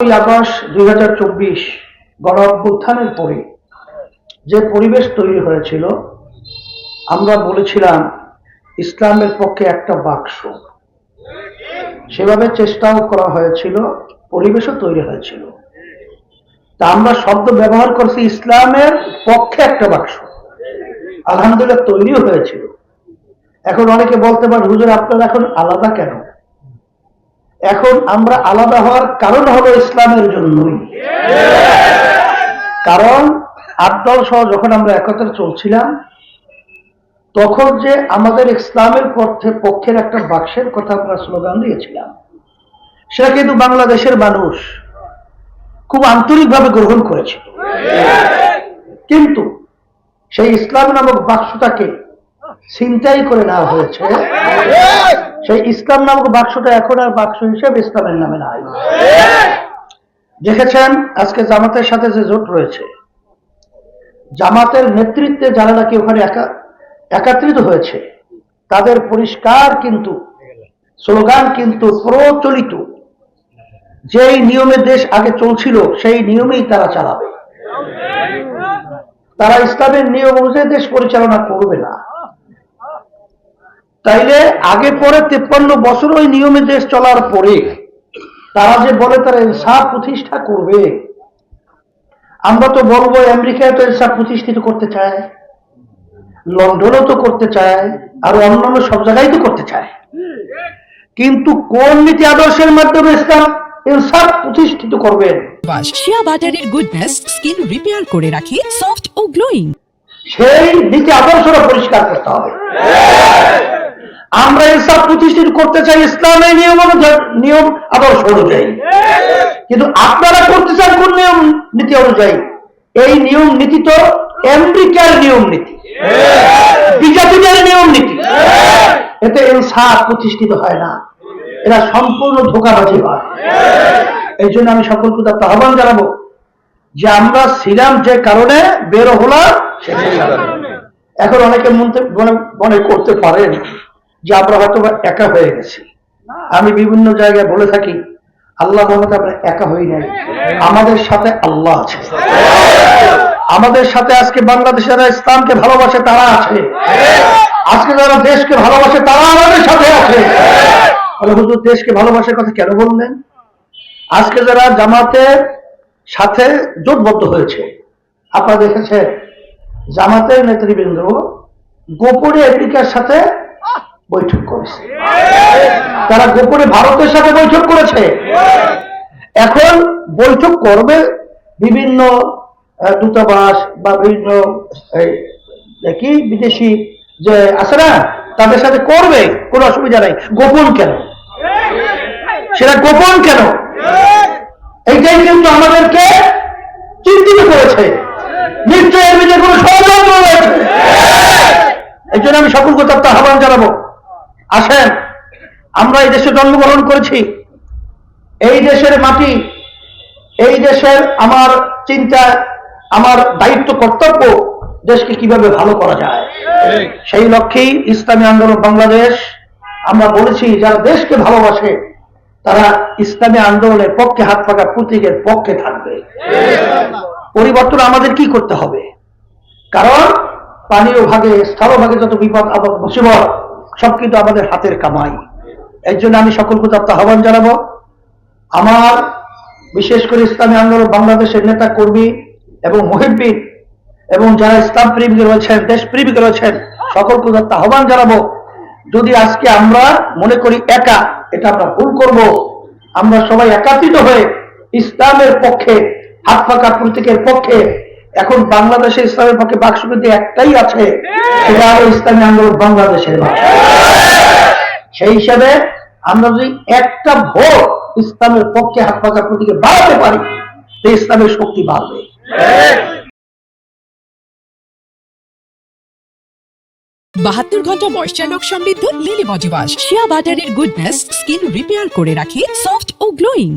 August 2024 গণ অভ্যুত্থানের পরে যে পরিবেশ তৈরি হয়েছিল, আমরা বলেছিলাম ইসলামের পক্ষে একটা বাক্স, সেভাবে চেষ্টাও করা হয়েছিল, পরিবেশও তৈরি হয়েছিল। তা আমরা শব্দ ব্যবহার করছি ইসলামের পক্ষে একটা বাক্স, আলহামদুলিল্লাহ তৈরিও হয়েছিল। এখন অনেকে বলতে পারেন, হুজুর আপনারা এখন আলাদা কেন? এখন আমরা আলাদা হওয়ার কারণ হলো ইসলামের জন্যই। কারণ আটদল সহ যখন আমরা একত্রে চলছিলাম, তখন যে আমাদের ইসলামের পক্ষের একটা বাক্সের কথা আমরা স্লোগান দিয়েছিলাম, সেটা কিন্তু বাংলাদেশের মানুষ খুব আন্তরিকভাবে গ্রহণ করেছিল। কিন্তু সেই ইসলাম নামক বাক্সটাকে ছিনতাই করে নেওয়া হয়েছে। সেই ইসলাম নামক বাক্সটা এখন আর বাক্স হিসেবে ইসলামের নামে নাই। দেখেছেন আজকে জামাতের সাথে যে জোট রয়েছে, জামাতের নেতৃত্বে যারা নাকি ওখানে একত্রিত হয়েছে, তাদের পরিষ্কার কিন্তু স্লোগান কিন্তু প্রচলিত যেই নিয়মে দেশ আগে চলছিল সেই নিয়মেই তারা চালাবে। তারা ইসলামের নিয়ম অনুযায়ী দেশ পরিচালনা করবে না। তাইলে আগে পরে 53 বছর ওই নিয়মে দেশ চলার পরে তারা যে বলে তারা ইনসাফ প্রতিষ্ঠা করবে, আমরা তো বলবো আমেরিকায় তো ইনসাফ প্রতিষ্ঠিত করতে চায়, লন্ডনও তো করতে চায়, আর অন্যান্য সব জায়গায় তো করতে চায়, কিন্তু কোন নীতি আদর্শের মাধ্যমে ইসলাম ইনসাফ প্রতিষ্ঠিত করবেন? শিয়া বাটারের গুডনেস স্কিন রিপেয়ার করে রাখে সফট ও গ্লোয়িং। সেই নীতি আদর্শটা পরিষ্কার করতে হবে। আমরা ইনসাফ প্রতিষ্ঠিত করতে চাই ইসলামের নিয়ম আদর্শ অনুযায়ী, কিন্তু আপনারা করতে চান কোন নিয়ম নীতি অনুযায়ী? এই নিয়ম নীতি তো আমেরিকার নিয়ম নীতি, বিজাতিদের নিয়ম নীতি। এতে ইনসাফ প্রতিষ্ঠিত হয় না, এরা সম্পূর্ণ ধোঁকাবাজি হয়। এই জন্য আমি সকলকে তার আহ্বান জানাবো যে আমরা ছিলাম যে কারণে বের হলাম। এখন অনেকে মনে করতে পারেন যে আমরা হয়তো একা হয়ে গেছি। আমি বিভিন্ন জায়গায় বলে থাকি, আল্লাহ রহমতে আমরা একা হই নাই, আমাদের সাথে আল্লাহ আছে। আমাদের সাথে আজকে বাংলাদেশে যারা ইসলামকে ভালোবাসে তারা আছে, আজকে যারা দেশকে ভালোবাসে তারা আমাদের সাথে আছে। হুজুর দেশকে ভালোবাসার কথা কেন বললেন? আজকে যারা জামাতের সাথে জোটবদ্ধ হয়েছে, আপনারা দেখেছেন জামাতের নেতৃবৃন্দ গোপনে আমেরিকার সাথে বৈঠক করেছে, তারা গোপনে ভারতের সাথে বৈঠক করেছে। এখন বৈঠক করবে বিভিন্ন দূতাবাস বা বিভিন্ন কি বিদেশি যে আছে না, তাদের সাথে করবে, কোনো অসুবিধা নাই। গোপন কেন? সেটা গোপন কেন? এইটাই কিন্তু আমাদেরকে চিন্তিত করেছে। নিশ্চয়ই এর ভিতরে কোনো ষড়যন্ত্র রয়েছে। এই জন্য আমি সকলকে তার আহ্বান জানাবো, আসেন, আমরা এই দেশে জন্মগ্রহণ করেছি, এই দেশের মাটি, এই দেশের আমার চিন্তা, আমার দায়িত্ব, কর্তব্য দেশকে কিভাবে ভালো করা যায়। সেই লক্ষ্যেই ইসলামী আন্দোলন বাংলাদেশ, আমরা বলেছি যারা দেশকে ভালোবাসে তারা ইসলামী আন্দোলনের পক্ষে, হাত পাকা প্রতীকের পক্ষে থাকবে। পরিবর্তন আমাদের কি করতে হবে? কারণ পানীয় ভাগে, স্থলভাগে যত বিপদ আপদ মুসিবত সব কিন্তু আমাদের হাতের কামাই। এর জন্য আমি সকলকে তার আহ্বান জানাবো, আমার বিশেষ করে ইসলামী আন্দোলন বাংলাদেশের নেতা কর্মী এবং মুহিব্বিন এবং যারা ইসলাম প্রেমিক রয়েছেন, দেশ প্রেমিক রয়েছেন, সকলকে তার আহ্বান জানাবো, যদি আজকে আমরা মনে করি একা, এটা আমরা ভুল করব। আমরা সবাই একত্রিত হয়ে ইসলামের পক্ষে, হাত পাকা প্রতীকের পক্ষে, এখন বাংলাদেশে ইসলামের পক্ষে বাক্স কিন্তু একটাই আছে, সেটা হলো ইসলামী আন্দোলন বাংলাদেশের বাক্স। সেই হিসাবে আমরা যদি একটা ভোট ইসলামের পক্ষে, হাত পাকা প্রতীকে বাড়াতে পারি, তো ইসলামের শক্তি বাড়বে। 72 ঘন্টা ময়েশ্চার লক সমৃদ্ধ লিলি বডি ওয়াশ। শিয়া বাটারের গুডনেস স্কিন রিপেয়ার করে রাখে সফট ও গ্লোয়িং।